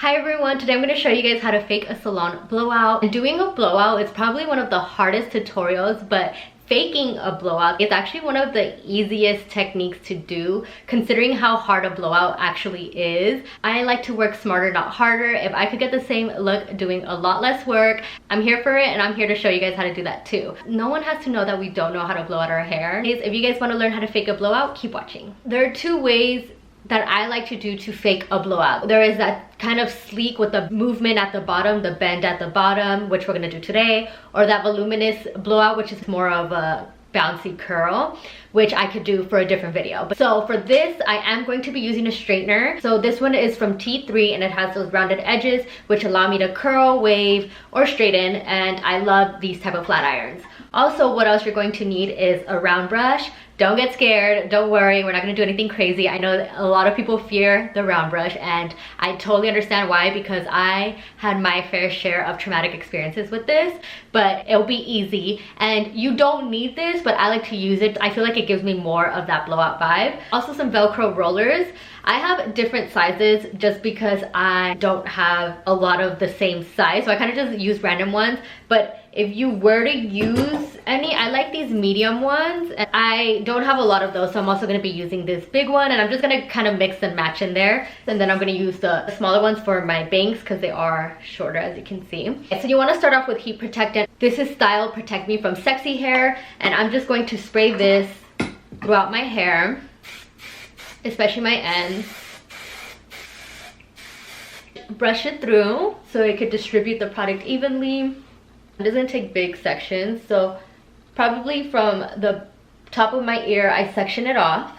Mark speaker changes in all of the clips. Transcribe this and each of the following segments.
Speaker 1: Hi everyone, today I'm going to show you guys how to fake a salon blowout. And doing a blowout is probably one of the hardest tutorials, but faking a blowout is actually one of the easiest techniques to do considering how hard a blowout actually is. I like to work smarter, not harder. If I could get the same look doing a lot less work, I'm here for it, and I'm here to show you guys how to do that too. No one has to know that we don't know how to blow out our hair. If you guys want to learn how to fake a blowout, keep watching. There are two ways that I like to do to fake a blowout. There is that kind of sleek with the movement at the bottom, the bend at the bottom, which we're gonna do today, or that voluminous blowout, which is more of a bouncy curl, which I could do for a different video. So for this, I am going to be using a straightener. So this one is from T3 and it has those rounded edges, which allow me to curl, wave, or straighten, and I love these type of flat irons. Also, what else you're going to need is a round brush. Don't get scared, don't worry, we're not gonna do anything crazy. I know that a lot of people fear the round brush, and I totally understand why, because I had my fair share of traumatic experiences with this, but it'll be easy. And you don't need this, but I like to use it. I feel like it gives me more of that blowout vibe. Also some Velcro rollers. I have different sizes just because I don't have a lot of the same size, so I kind of just use random ones. But if you were to use any, I like these medium ones, and I don't have a lot of those, so I'm also going to be using this big one, and I'm just going to kind of mix and match in there. And then I'm going to use the smaller ones for my bangs because they are shorter, as you can see. So you want to start off with heat protectant. This is Style Protect Me from Sexy Hair, and I'm just going to spray this throughout my hair, especially my ends. Brush it through so it could distribute the product evenly. It doesn't take big sections, so probably from the top of my ear I section it off.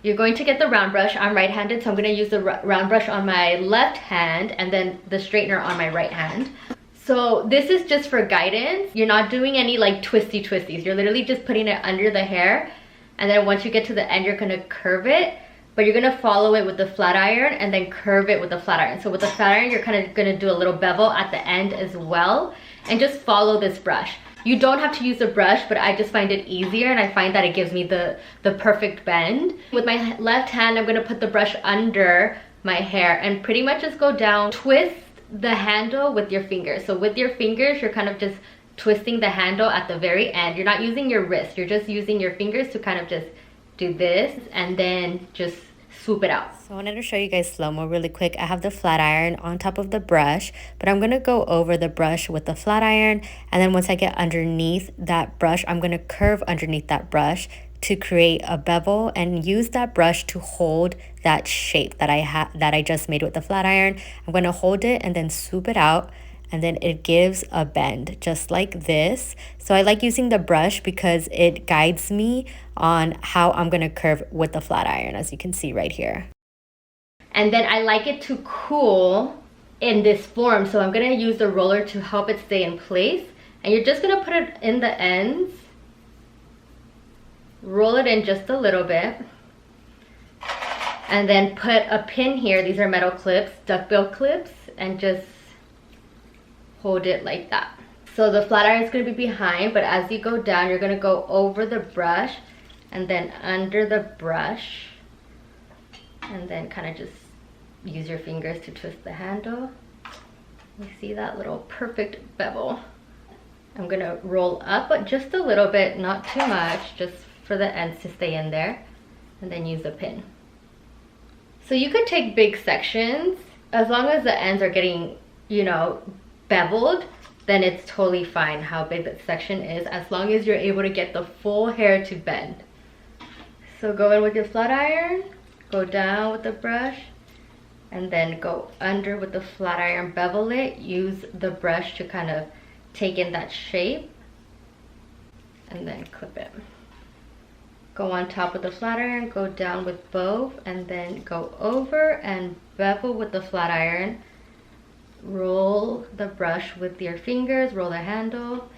Speaker 1: You're going to get the round brush. I'm right-handed, so I'm going to use the round brush on my left hand and then the straightener on my right hand. So this is just for guidance. You're not doing any like twisties. You're literally just putting it under the hair, and then once you get to the end you're going to curve it, but you're going to follow it with the flat iron and then curve it with the flat iron. So with the flat iron you're kind of going to do a little bevel at the end as well, and just follow this brush. You don't have to use a brush, but I just find it easier, and I find that it gives me the perfect bend. With my left hand, I'm going to put the brush under my hair and pretty much just go down. Twist the handle with your fingers. So with your fingers, you're kind of just twisting the handle at the very end. You're not using your wrist. You're just using your fingers to kind of just do this and then just swoop it out. So I wanted to show you guys slow-mo really quick. I have the flat iron on top of the brush, but I'm gonna go over the brush with the flat iron, and then once I get underneath that brush, I'm gonna curve underneath that brush to create a bevel and use that brush to hold that shape that I just made with the flat iron. I'm gonna hold it and then swoop it out, and then it gives a bend just like this. So I like using the brush because it guides me on how I'm gonna curve with the flat iron, as you can see right here. And then I like it to cool in this form, so I'm gonna use the roller to help it stay in place. And you're just gonna put it in the ends, roll it in just a little bit, and then put a pin here. These are metal clips, duckbill clips, and just hold it like that. So the flat iron is going to be behind, but as you go down, you're going to go over the brush and then under the brush, and then kind of just use your fingers to twist the handle. You see that little perfect bevel. I'm going to roll up, but just a little bit, not too much, just for the ends to stay in there, and then use a pin. So you could take big sections as long as the ends are getting, you know, beveled, then it's totally fine how big that section is, as long as you're able to get the full hair to bend. So go in with your flat iron, go down with the brush, and then go under with the flat iron, bevel it, use the brush to kind of take in that shape, and then clip it. Go on top with the flat iron, go down with both, and then go over and bevel with the flat iron. Roll the brush with your fingers, roll the handle,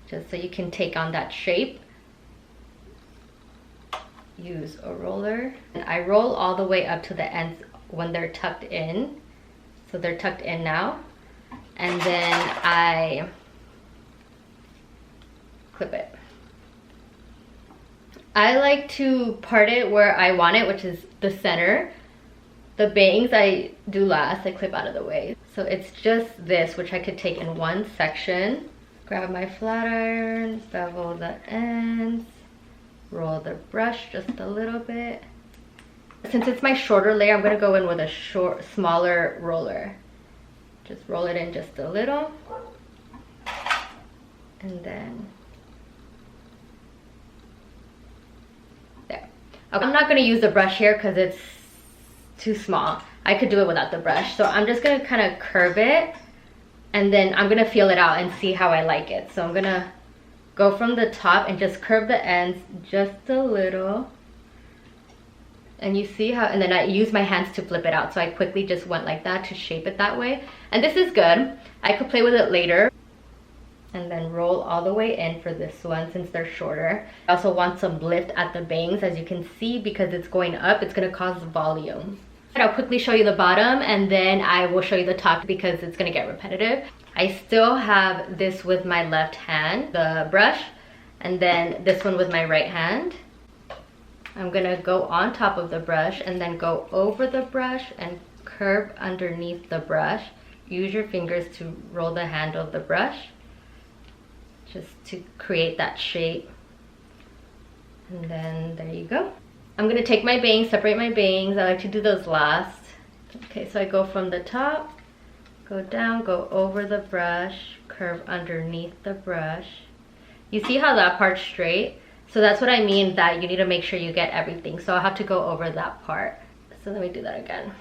Speaker 1: just so you can take on that shape. Use a roller. And I roll all the way up to the ends when they're tucked in. So they're tucked in now. And then I clip it. I like to part it where I want it, which is the center. The bangs I do last, I clip out of the way. So it's just this, which I could take in one section. Grab my flat iron, bevel the ends, roll the brush just a little bit. Since it's my shorter layer, I'm gonna go in with a smaller roller. Just roll it in just a little. And then, there. Okay, I'm not gonna use the brush here because it's too small. I could do it without the brush. So I'm just gonna kind of curve it, and then I'm gonna feel it out and see how I like it. So I'm gonna go from the top and just curve the ends just a little. And you see how, and then I use my hands to flip it out. So I quickly just went like that to shape it that way. And this is good. I could play with it later. And then roll all the way in for this one since they're shorter. I also want some lift at the bangs, as you can see, because it's going up, it's gonna cause volume. I'll quickly show you the bottom and then I will show you the top because it's gonna get repetitive. I still have this with my left hand, the brush, and then this one with my right hand. I'm gonna go on top of the brush and then go over the brush and curve underneath the brush. Use your fingers to roll the handle of the brush just to create that shape. And then there you go. I'm gonna take my bangs, separate my bangs. I like to do those last. Okay, so I go from the top, go down, go over the brush, curve underneath the brush. You see how that part's straight? So that's what I mean, that you need to make sure you get everything. So I'll have to go over that part. So let me do that again.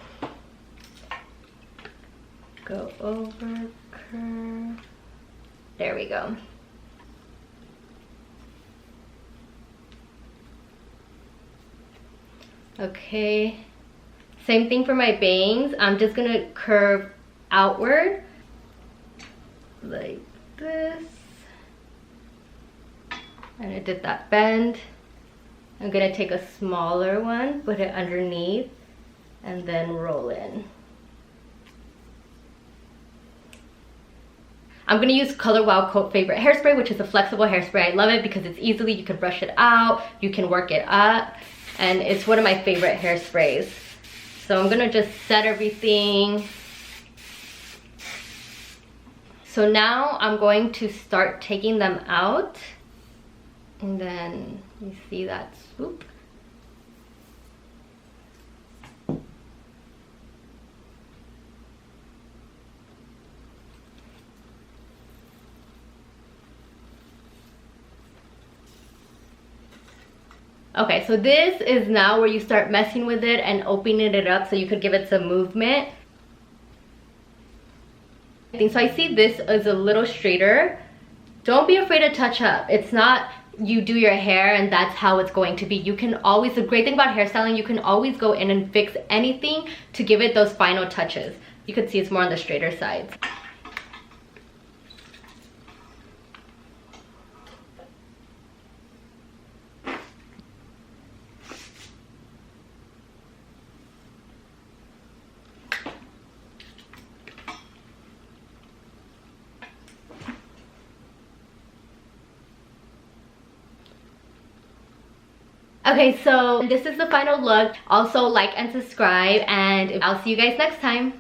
Speaker 1: Go over, curve. There we go. Okay, same thing for my bangs. I'm just gonna curve outward like this. And I did that bend. I'm gonna take a smaller one, put it underneath, and then roll in. I'm gonna use Color Wow Coat Favorite Hairspray, which is a flexible hairspray. I love it because it's easily, you can brush it out, you can work it up. And it's one of my favorite hairsprays. So I'm gonna just set everything. So now I'm going to start taking them out. And then you see that swoop. Okay, so this is now where you start messing with it and opening it up so you could give it some movement. So I see this as a little straighter. Don't be afraid to touch up. It's not you do your hair and that's how it's going to be. You can always, the great thing about hairstyling, you can always go in and fix anything to give it those final touches. You can see it's more on the straighter sides. Okay, so this is the final look. Also like and subscribe, and I'll see you guys next time.